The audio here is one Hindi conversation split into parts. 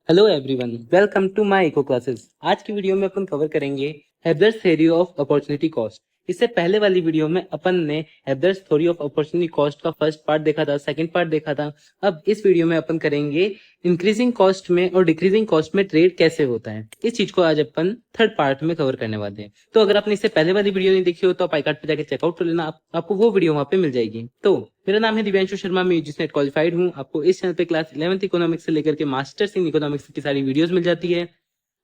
Hello everyone, welcome to my eco classes. आज की वीडियो में अपन कवर करेंगे Haberler's theory of opportunity cost. इससे पहले वाली वीडियो में अपन ने Haberler's theory of opportunity cost का फर्स्ट पार्ट देखा था, सेकंड पार्ट देखा था। अब इस वीडियो में अपन करेंगे इंक्रीजिंग कॉस्ट में और डिक्रीजिंग कॉस्ट में ट्रेड कैसे होता है। इस चीज को आज अपन थर्ड पार्ट में कवर करने वाले हैं। तो अगर आपने इससे पहले वाली वीडियो नहीं देखी हो तो आप आई कार्ड पे जाकर चेकआउट कर लेना, आपको वो वीडियो वहां पे मिल जाएगी। तो मेरा नाम है दिव्यांशु शर्मा, मैं यूजीसी नेट क्वालिफाइड हूँ। आपको इस चैनल पे क्लास 11th इकोनॉमिक्स से लेकर के मास्टर्स इन इकोनॉमिक्स की सारी वीडियोस मिल जाती है।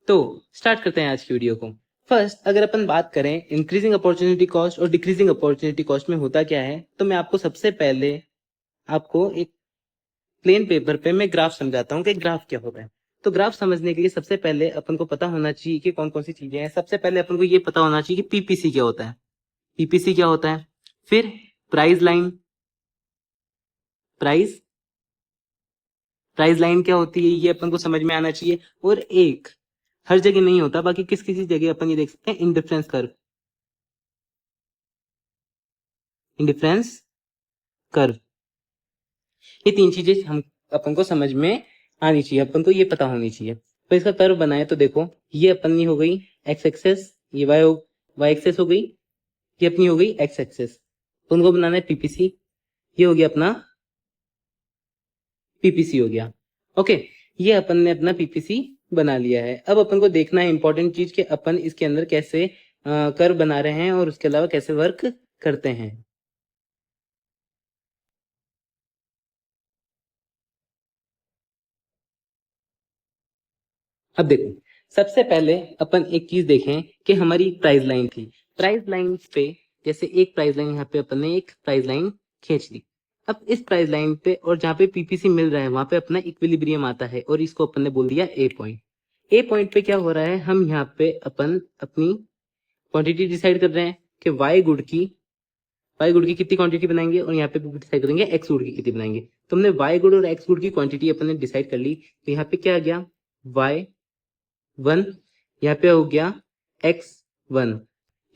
तो स्टार्ट करते हैं आज की वीडियो को। फर्स्ट, अगर अपन बात करें इंक्रीजिंग अपॉर्चुनिटी कॉस्ट और डिक्रीजिंग अपॉर्चुनिटी कॉस्ट में होता क्या है, तो मैं आपको सबसे पहले आपको एक प्लेन पेपर पे मैं ग्राफ समझाता हूँ कि ग्राफ क्या होता है। तो ग्राफ समझने के लिए सबसे पहले अपन को पता होना चाहिए कि कौन कौन सी चीजें हैं। सबसे पहले अपन को ये पता होना चाहिए कि पीपीसी क्या होता है। पीपीसी क्या होता है, फिर price line, price price line क्या होती है ये अपन को समझ में आना चाहिए। और एक हर जगह नहीं होता, बाकी किस किसी जगह अपन ये देख सकते हैं इंडिफरेंस कर्व। इंडिफरेंस कर्व, ये तीन चीजें हम अपन को समझ में आनी चाहिए, अपन को ये पता होनी चाहिए। तो इसका कर्व बनाए तो देखो, ये अपनी हो गई एक्स एक्सेस, ये वाई एक्सेस हो गई, ये अपनी हो गई एक्स एक्सेस। तो उनको बनाना है पीपीसी। ये हो गया अपना पीपीसी हो गया। ओके, ये अपन ने अपना पीपीसी बना लिया है। अब अपन को देखना है इंपॉर्टेंट चीज कि अपन इसके अंदर कैसे कर्व बना रहे हैं और उसके अलावा कैसे वर्क करते हैं। अब देखो, सबसे पहले अपन एक चीज देखें कि हमारी प्राइस लाइन थी। प्राइस लाइन पे जैसे एक प्राइस लाइन यहाँ पे अपन ने एक प्राइस लाइन खींच ली। अब इस प्राइस लाइन पे और जहाँ पे पीपीसी मिल रहा है वहां पे अपना इक्विलिब्रियम आता है और इसको अपन ने बोल दिया ए पॉइंट। ए पॉइंट पे क्या हो रहा है, हम यहाँ पे अपन अपनी क्वांटिटी डिसाइड कर रहे हैं कि वाई गुड़ की कितनी क्वांटिटी बनाएंगे और यहाँ पे डिसाइड करेंगे एक्स गुड़ की कितनी बनाएंगे। तो हमने वाई गुड़ और एक्स गुड़ की क्वांटिटी अपन ने डिसाइड कर ली। तो यहाँ पे क्या आ गया, वाई वन, यहाँ पे हो गया एक्स वन।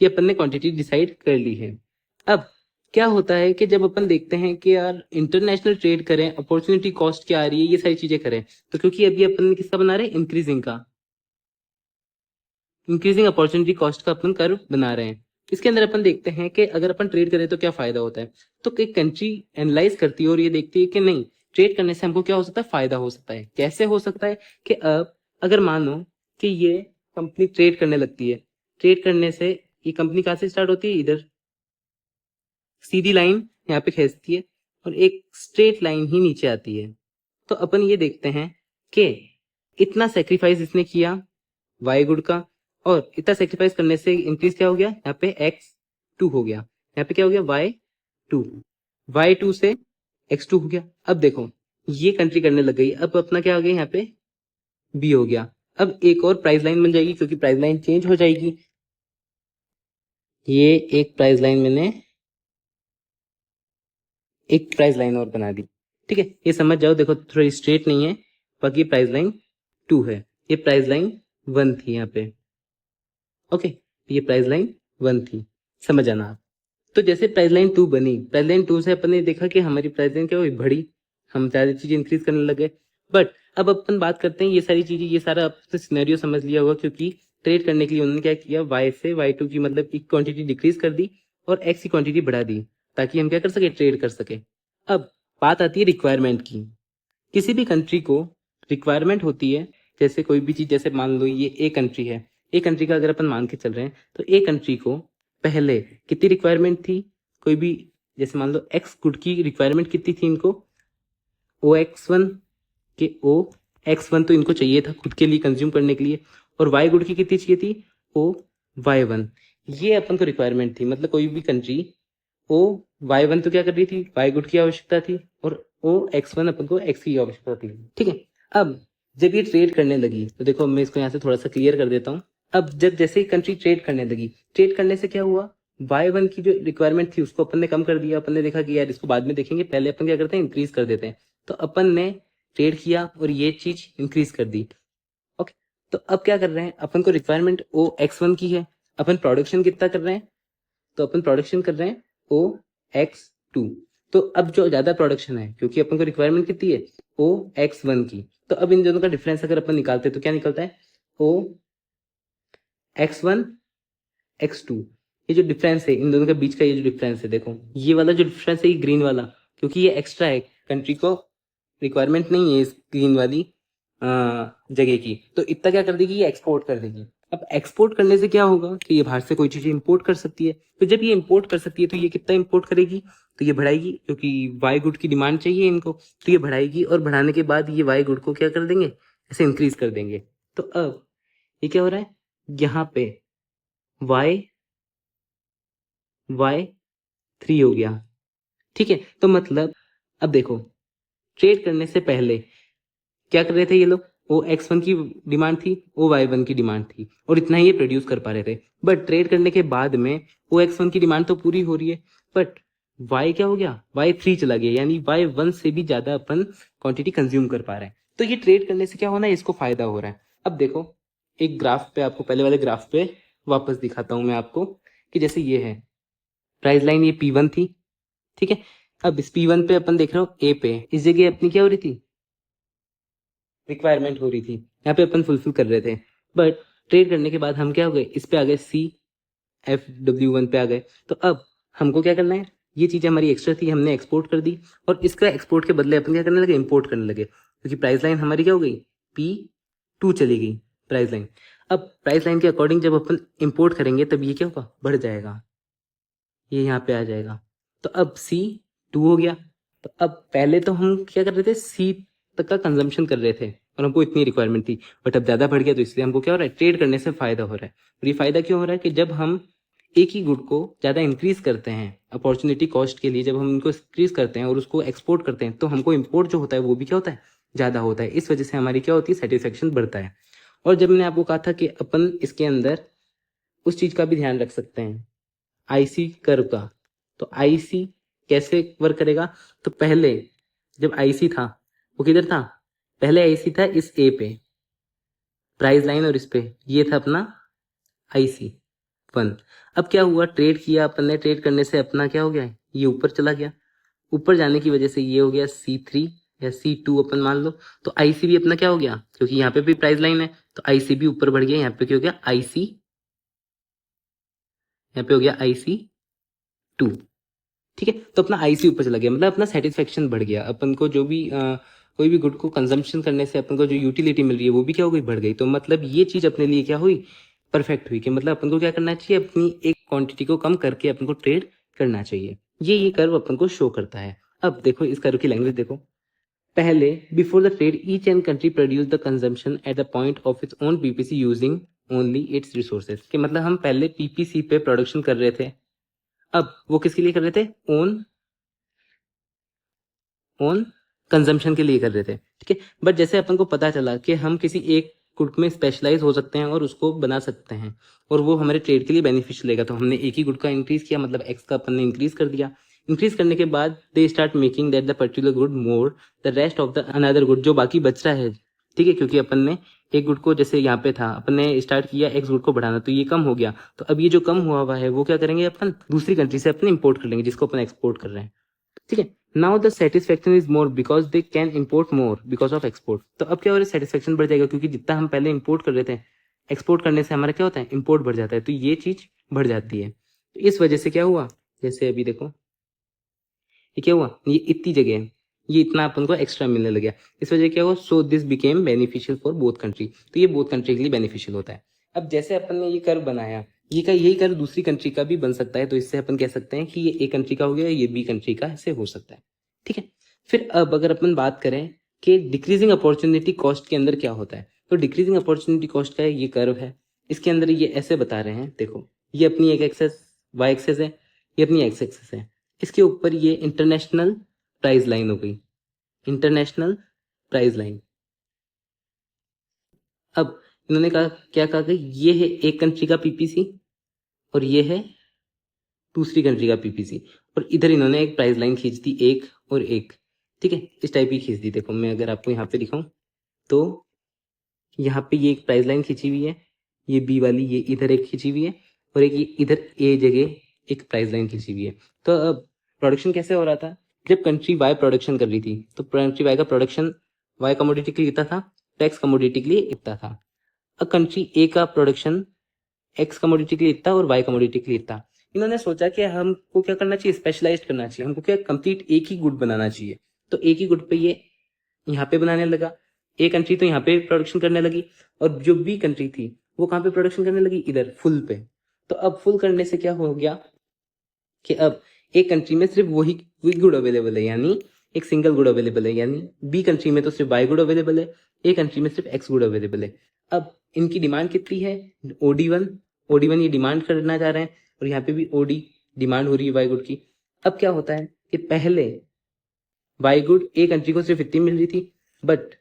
ये अपन ने क्वांटिटी डिसाइड कर ली है। अब क्या होता है कि जब अपन देखते हैं कि यार इंटरनेशनल ट्रेड करें, अपॉर्चुनिटी कॉस्ट क्या आ रही है, ये सारी चीजें करें, तो क्योंकि अभी अपन किसका बना रहे हैं, इंक्रीजिंग अपॉर्चुनिटी कॉस्ट का अपन कर्व बना रहे हैं। इसके अंदर अपन देखते हैं कि अगर अपन ट्रेड करें तो क्या फायदा होता है। तो एक कंट्री एनालाइज करती है और ये देखती है कि नहीं, ट्रेड करने से हमको क्या हो सकता है, फायदा हो सकता है। कैसे हो सकता है कि अब अगर मानो कि ये कंपनी ट्रेड करने लगती है, ट्रेड करने से ये कंपनी कहाँ से स्टार्ट होती है, इधर सीधी लाइन यहाँ पे खींचती है और एक स्ट्रेट लाइन ही नीचे आती है। तो अपन ये देखते हैं कि इतना सेक्रीफाइस इसने किया वाई गुड का, और इतना सेक्रीफाइस करने से इंक्रीज क्या हो गया, यहाँ पे एक्स टू हो गया, यहाँ पे क्या हो गया, टू वाई टू से एक्स टू हो गया। अब देखो, ये कंट्री करने लग गई, अब अपना क्या हो गया, यहाँ पे बी हो गया। अब एक और प्राइस लाइन बन जाएगी क्योंकि प्राइस लाइन चेंज हो जाएगी। ये एक प्राइस लाइन मैंने एक प्राइस लाइन और बना दी। ठीक है, ये समझ जाओ, देखो थोड़ी स्ट्रेट नहीं है, बाकी प्राइस लाइन टू है, ये प्राइस लाइन वन थी यहाँ पे। ओके, ये प्राइस लाइन वन थी, समझ आना आप। तो जैसे प्राइस लाइन टू बनी, प्राइस लाइन टू से अपन ने देखा कि हमारी प्राइस लाइन क्या हुई, बढ़ी, हम सारी चीजें इंक्रीज करने लगे। बट अब अपन बात करते हैं ये सारी चीजें, ये सारा आपने सिनेरियो समझ लिया होगा, क्योंकि ट्रेड करने के लिए उन्होंने क्या किया, वाई से वाई टू की मतलब की क्वांटिटी डिक्रीज कर दी और एक्स की क्वांटिटी बढ़ा दी, ताकि हम क्या कर सके, ट्रेड कर सके। अब बात आती है रिक्वायरमेंट की। किसी भी कंट्री को रिक्वायरमेंट होती है, जैसे कोई भी चीज, जैसे मान लो ये ए कंट्री है, ए कंट्री का अगर अपन मान के चल रहे हैं तो ए कंट्री को पहले कितनी रिक्वायरमेंट थी, कोई भी, जैसे मान लो एक्स गुड की रिक्वायरमेंट कितनी थी इनको, ओ एक्स वन के ओ एक्स वन तो इनको चाहिए था खुद के लिए कंज्यूम करने के लिए, और वाई गुड की कितनी चाहिए थी, ओ वाई वन। ये अपन को रिक्वायरमेंट थी, मतलब कोई भी कंट्री ओ वाई वन तो क्या कर रही थी, वाई गुड की आवश्यकता थी, और ओ एक्स वन अपन को एक्स की आवश्यकता थी। ठीक है, अब जब ये ट्रेड करने लगी तो देखो मैं इसको यहाँ से थोड़ा सा क्लियर कर देता हूँ। अब जब जैसे ही कंट्री ट्रेड करने लगी, ट्रेड करने से क्या हुआ, वाई वन की जो रिक्वायरमेंट थी उसको अपन ने कम कर दिया। अपन ने देखा कि यार इसको बाद में देखेंगे, पहले अपन क्या करते हैं, इंक्रीज कर देते हैं। तो अपन ने ट्रेड किया और ये चीज इंक्रीज कर दी। ओके, तो अब क्या कर रहे हैं, अपन को रिक्वायरमेंट ओ एक्स वन की है, अपन प्रोडक्शन कितना कर रहे हैं, तो अपन प्रोडक्शन कर रहे हैं ओ एक्स टू। तो अब जो ज्यादा प्रोडक्शन है, क्योंकि अपन को रिक्वायरमेंट कितनी है, ओ एक्स वन की, तो अब इन दोनों का डिफरेंस अगर अपन निकालते हैं तो क्या निकलता है, ओ एक्स वन एक्स टू। ये जो डिफरेंस है इन दोनों के बीच का, ये जो डिफरेंस है देखो, ये वाला जो डिफरेंस है ये ग्रीन वाला, क्योंकि ये एक्स्ट्रा है, कंट्री को रिक्वायरमेंट नहीं है इस ग्रीन वाली जगह की, तो इतना क्या कर देगी, ये एक्सपोर्ट कर देगी। अब एक्सपोर्ट करने से क्या होगा कि ये बाहर से कोई चीज इंपोर्ट कर सकती है, तो जब ये इंपोर्ट कर सकती है तो ये कितना इंपोर्ट करेगी, तो ये बढ़ाएगी, क्योंकि वाई गुड की डिमांड चाहिए इनको, तो ये बढ़ाएगी, और बढ़ाने के बाद ये वाई गुड को क्या कर देंगे, ऐसे इंक्रीज कर देंगे। तो अब ये क्या हो रहा है, यहाँ पे वाई वाई थ्री हो गया, ठीक है। तो मतलब अब देखो, ट्रेड करने से पहले क्या कर रहे थे ये लोग, वो एक्स वन की डिमांड थी, वो वाई वन की डिमांड थी, और इतना ही ये प्रोड्यूस कर पा रहे थे। बट ट्रेड करने के बाद में वो एक्स वन की डिमांड तो पूरी हो रही है, बट वाई क्या हो गया, वाई थ्री चला गया, यानी वाई वन से भी ज्यादा अपन क्वांटिटी कंज्यूम कर पा रहे हैं। तो ये ट्रेड करने से क्या होना है, इसको फायदा हो रहा है। अब देखो एक ग्राफ पे, आपको पहले वाले ग्राफ पे वापस दिखाता हूं मैं आपको, कि जैसे ये है प्राइस लाइन, ये P1 थी, ठीक है। अब इस P1 पे अपन देख रहे हो, ए पे इस जगह अपनी क्या हो रही थी, रिक्वायरमेंट हो रही थी, यहाँ पे अपन फुलफिल कर रहे थे। बट ट्रेड करने के बाद हम क्या हो गए, इस पे आ गए, CFW1 पे आ गए। तो अब हमको क्या करना है, ये चीजें हमारी एक्स्ट्रा थी, हमने एक्सपोर्ट कर दी, और इसका एक्सपोर्ट के बदले अपन क्या करने लगे, इंपोर्ट करने लगे, क्योंकि प्राइस लाइन हमारी क्या हो गई, P2 चली गई प्राइस लाइन। अब प्राइस लाइन के अकॉर्डिंग जब अपन इंपोर्ट करेंगे तब ये क्या होगा, बढ़ जाएगा, ये यहाँ पे आ जाएगा। तो अब C2 हो गया। तो अब पहले तो हम क्या कर रहे थे, सी तक का कंजम्पशन कर रहे थे और हमको इतनी रिक्वायरमेंट थी, बट अब ज्यादा बढ़ गया, तो इसलिए हमको क्या हो रहा है, ट्रेड करने से फायदा हो रहा है। और ये फायदा क्यों हो रहा है, कि जब हम एक ही गुड को ज्यादा इंक्रीज करते हैं अपॉर्चुनिटी कॉस्ट के लिए, जब हम इनको इंक्रीज करते हैं और उसको एक्सपोर्ट करते हैं, तो हमको इम्पोर्ट जो होता है वो भी क्या होता है, ज्यादा होता है। इस वजह से हमारी क्या होती है, सेटिस्फेक्शन बढ़ता है। और जब मैंने आपको कहा था कि अपन इसके अंदर उस चीज का भी ध्यान रख सकते हैं, आईसी कर्व का, तो आईसी कैसे वर्क करेगा, तो पहले जब आईसी था वो किधर था, पहले आईसी था इस ए पे प्राइस लाइन, और इस पे ये था अपना IC1। अब क्या हुआ, ट्रेड किया अपन ने, ट्रेड करने से अपना क्या हो गया, ये ऊपर चला गया, ऊपर जाने की वजह से ये हो गया C3 या C2 अपन मान लो। तो IC भी अपना क्या हो गया, क्योंकि यहाँ पे भी प्राइस लाइन है, तो IC भी ऊपर बढ़ गया, यहाँ पे क्या हो गया IC, यहाँ पे हो गया IC2, ठीक है। तो अपना आईसी ऊपर चला गया, मतलब अपना सेटिस्फेक्शन बढ़ गया, अपन को जो भी कोई भी गुड को कंजम्पशन करने से अपन को जो यूटिलिटी मिल रही है वो भी क्या हो गई, बढ़ गई। तो मतलब ये चीज अपने लिए क्या हुई, परफेक्ट हुई, कि मतलब अपन को क्या करना चाहिए, अपनी एक क्वांटिटी को कम करके अपन को ट्रेड करना चाहिए। ये कर्व अपन को शो करता है। अब देखो इस कर्व की लैंग्वेज देखो, पहले before the trade each and country produce the consumption at the point of its own PPC using only it's resources, कि मतलब हम पहले पीपीसी पे प्रोडक्शन कर रहे थे, अब वो किसके लिए कर रहे थे, ओन ओन कंजम्पशन के लिए कर रहे थे, ठीक है। बट जैसे अपन को पता चला कि हम किसी एक गुड में स्पेशलाइज हो सकते हैं और उसको बना सकते हैं, और वो हमारे ट्रेड के लिए बेनिफिशियल रहेगा, तो हमने एक ही गुड का इंक्रीज किया, मतलब एक्स का अपन ने इंक्रीज कर दिया। इंक्रीज करने के बाद they start making that the particular good more the rest of the another good, जो बाकी बच रहा है, ठीक है, क्योंकि अपन ने एक गुड को, जैसे यहाँ पे था अपन ने स्टार्ट किया एक्स गुड को बढ़ाना, तो ये कम हो गया, तो अब ये जो कम हुआ है वो क्या करेंगे, अपन दूसरी कंट्री से अपने इंपोर्ट कर लेंगे जिसको अपन एक्सपोर्ट कर रहे हैं, ठीक है। Now the satisfaction is more because they can import more because of export. तो अब क्या हो रहा है, सेटिस्फेक्शन बढ़ जाएगा, क्योंकि जितना हम पहले इंपोर्ट कर रहे थे, एक्सपोर्ट करने से हमारा क्या होता है, इंपोर्ट बढ़ जाता है, तो ये चीज बढ़ जाती है। तो इस वजह से क्या हुआ, जैसे अभी देखो ये क्या हुआ, ये इतनी जगह है, ये इतना अपन को एक्स्ट्रा मिलने लग गया, इस वजह क्या हुआ, so this became beneficial for both country, तो ये बोथ कंट्री के लिए बेनिफिशियल होता है। अब जैसे अपन ने ये कर्व बनाया, ये का यही कर्व दूसरी कंट्री का भी बन सकता है, तो इससे अपन कह सकते हैं कि ये ए कंट्री का हो गया, ये बी कंट्री का ऐसे हो सकता है, ठीक है। फिर अब अगर अपन बात करें कि डिक्रीजिंग अपॉर्चुनिटी कॉस्ट के अंदर क्या होता है, तो डिक्रीजिंग अपॉर्चुनिटी कॉस्ट का ये कर्व है, इसके अंदर ये ऐसे बता रहे हैं, देखो ये अपनी एक एक्सेस वाई एक्सेस है, ये अपनी एक्स एक्सेस है, इसके ऊपर ये इंटरनेशनल प्राइस लाइन हो गई, इंटरनेशनल प्राइस लाइन। अब इन्होंने कहा, क्या कहा कि ये है एक कंट्री का पीपीसी और ये है दूसरी कंट्री का पीपीसी, और इधर इन्होंने एक प्राइस लाइन खींच दी, एक और एक, ठीक है, इस टाइप की खींच दी। देखो मैं अगर आपको यहाँ पे दिखाऊं, तो यहाँ पे ये एक प्राइस लाइन खींची हुई है, ये बी वाली ये इधर एक खींची हुई है, और एक ये इधर ए जगह एक प्राइस लाइन खींची हुई है। तो अब प्रोडक्शन कैसे हो रहा था, जब कंट्री वाई प्रोडक्शन कर रही थी तो कंट्री वाई का प्रोडक्शन वाई कमोडिटी के लिए इतना था, टैक्स कमोडिटी के लिए इतना था। अब कंट्री ए का प्रोडक्शन एक्स कमोडिटी के लिए इतना और वाई कमोडिटी के लिए इतना। इन्होंने सोचा कि हमको क्या करना चाहिए, स्पेशलाइज्ड करना चाहिए, हमको क्या कंप्लीट एक ही गुड बनाना चाहिए। तो एक ही गुड पे ये यहाँ पे बनाने लगा। ए कंट्री तो यहाँ पे प्रोडक्शन करने लगी और जो बी कंट्री थी वो कहाँ पे प्रोडक्शन करने लगी, इधर फुल पे। तो अब फुल करने से क्या हो गया कि अब एक कंट्री में सिर्फ वही गुड अवेलेबल है, यानी एक सिंगल गुड अवेलेबल है, यानी बी कंट्री में तो सिर्फ वाई गुड अवेलेबल है, ए कंट्री में सिर्फ एक्स गुड अवेलेबल है। अब इनकी डिमांड कितनी है, OD1 ये डिमांड करना चाह रहे हैं और यहाँ पे भी OD डिमांड हो रही है वाई गुड की। अब क्या होता है कि पहले वाई गुड ए कंट्री को सिर्फ इतनी मिल रही थी, बट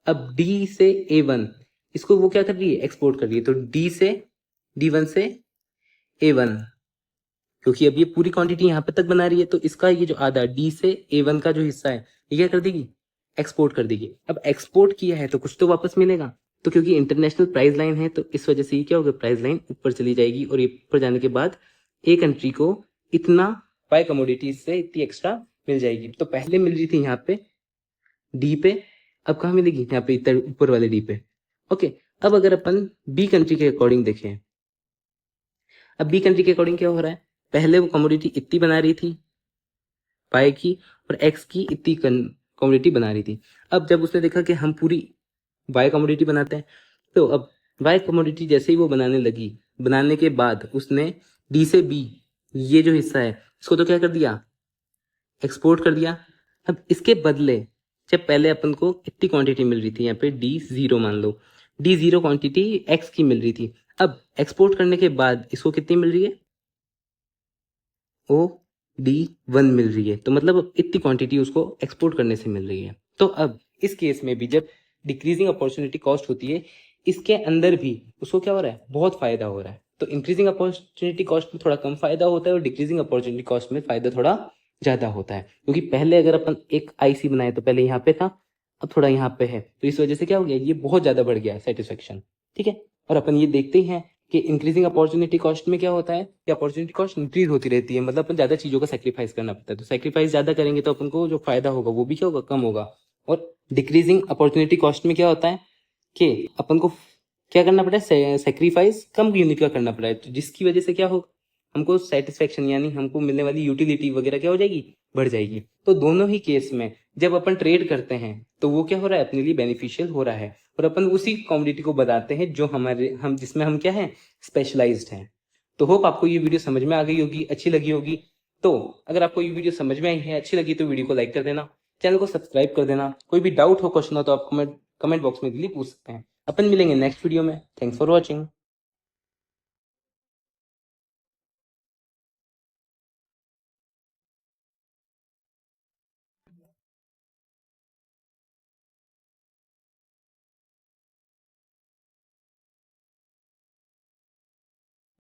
अब डी से A1 इसको वो क्या कर रही है, एक्सपोर्ट कर रही है। तो D1 से A1, क्योंकि अब ये पूरी क्वांटिटी यहाँ पे तक बना रही है तो इसका ये जो आधा D से A1 का जो हिस्सा है ये क्या कर देगी, एक्सपोर्ट कर देगी। अब एक्सपोर्ट किया है तो कुछ तो वापस मिलेगा, तो क्योंकि इंटरनेशनल प्राइस लाइन है तो इस वजह से ये क्या होगा, प्राइस लाइन ऊपर चली जाएगी और ये ऊपर जाने के बाद ए कंट्री को इतना वाई कमोडिटीज से इतनी एक्स्ट्रा मिल जाएगी। तो पहले मिल रही थी यहाँ पे डी पे, अब कहाँ मिलेगी, यहाँ पे इतना ऊपर वाले डी पे। ओके, अब अगर अपन बी कंट्री के अकॉर्डिंग देखें, अब बी कंट्री के अकॉर्डिंग क्या हो रहा है, पहले वो कमोडिटी इतनी बना रही थी वाई की और एक्स की इतनी कमोडिटी बना रही थी। अब जब उसने देखा कि हम पूरी वाई कमोडिटी बनाते हैं, तो अब वाई कमोडिटी जैसे ही वो बनाने लगी, बनाने के बाद उसने डी से बी ये जो हिस्सा है इसको तो क्या कर दिया, एक्सपोर्ट कर दिया। अब इसके बदले जब पहले अपन को इतनी क्वांटिटी मिल रही थी, यहाँ पे D0 मान लो, D0 क्वांटिटी एक्स की मिल रही थी, अब एक्सपोर्ट करने के बाद इसको कितनी मिल रही है, OD1 मिल रही है। तो मतलब अब इतनी क्वांटिटी उसको एक्सपोर्ट करने से मिल रही है। तो अब इस केस में भी जब डिक्रीजिंग अपॉर्चुनिटी कॉस्ट होती है, इसके अंदर भी उसको क्या हो रहा है, बहुत फायदा हो रहा है। तो इंक्रीजिंग अपॉर्चुनिटी कॉस्ट में थोड़ा कम फायदा होता है और डिक्रीजिंग अपॉर्चुनिटी कॉस्ट में फायदा थोड़ा ज्यादा होता है, क्योंकि पहले अगर अपन एक IC बनाए तो पहले यहाँ पे था, अब थोड़ा यहाँ पे है, तो इस वजह से क्या हो गया, ये बहुत ज्यादा बढ़ गया सेटिस्फेक्शन। ठीक है, और अपन ये देखते ही हैं कि इंक्रीजिंग अपॉर्चुनिटी कॉस्ट में क्या होता है कि अपॉर्चुनिटी कॉस्ट इंक्रीज होती रहती है, मतलब अपन ज्यादा चीजों का सेक्रीफाइस करना पड़ता है। तो सेक्रीफाइस ज्यादा करेंगे तो अपन को जो फायदा होगा वो भी क्या होगा, कम होगा। और डिक्रीजिंग अपॉर्चुनिटी कॉस्ट में क्या होता है कि अपन को क्या करना पड़ा है, सेक्रीफाइस कम यूनिट का करना पड़ा है, तो जिसकी वजह से क्या होगा, हमको सेटिस्फेक्शन यानी हमको मिलने वाली यूटिलिटी वगैरह क्या हो जाएगी, बढ़ जाएगी। तो दोनों ही केस में जब अपन ट्रेड करते हैं तो वो क्या हो रहा है, अपने लिए बेनिफिशियल हो रहा है और अपन उसी कमोडिटी को बताते हैं जो हम जिसमें हम क्या है, स्पेशलाइज्ड हैं। तो होप आपको ये वीडियो समझ में आ गई होगी, अच्छी लगी होगी। तो अगर आपको ये वीडियो समझ में आई है, अच्छी लगी तो वीडियो को लाइक कर देना, चैनल को सब्सक्राइब कर देना। कोई भी डाउट हो, क्वेश्चन हो तो आप कमेंट बॉक्स में पूछ सकते हैं। अपन मिलेंगे नेक्स्ट वीडियो में। Thanks for watching.